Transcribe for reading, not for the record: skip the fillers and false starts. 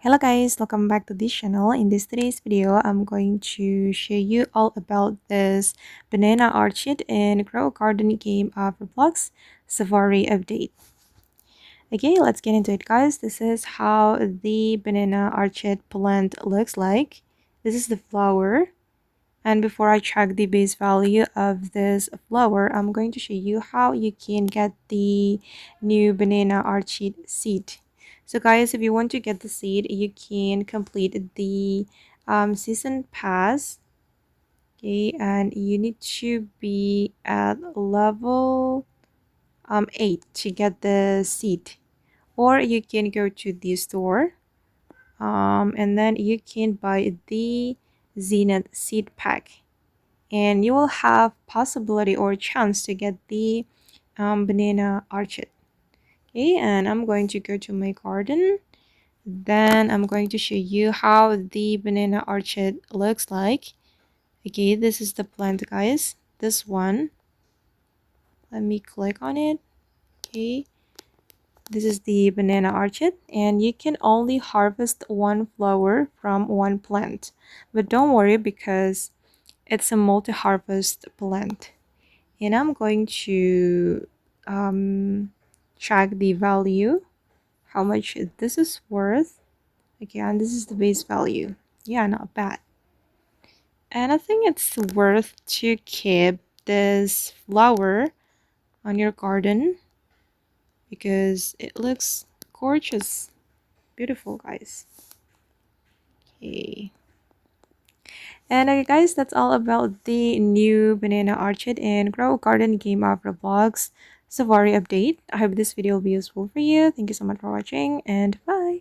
Hello guys, welcome back to this channel. In this today's video, I'm going to show you all about this Banana Orchid and Grow Garden game of Roblox Safari update. Okay, let's get into it guys. This is how the Banana Orchid plant looks like. This is the flower. And before I check the base value of this flower, I'm going to show you how you can get the new Banana Orchid seed. So guys, if you want to get the seed, you can complete the season pass. Okay, and you need to be at level 8 to get the seed. Or you can go to the store and then you can buy the Zenet seed pack. And you will have possibility or chance to get the banana orchid. Okay, and I'm going to go to my garden. Then I'm going to show you how the banana orchid looks like. Okay, this is the plant guys, this one. Let me click on it. Okay, this is the banana orchid, and you can only harvest one flower from one plant, but don't worry because it's a multi-harvest plant. And I'm going to track the value, how much this is worth. Okay, and this is the base value. Yeah, not bad. And I think it's worth to keep this flower on your garden because it looks gorgeous, beautiful guys. Okay. And okay guys, that's all about the new Banana Orchid and Grow Garden game of Roblox Safari update. I hope this video will be useful for you. Thank you so much for watching and bye.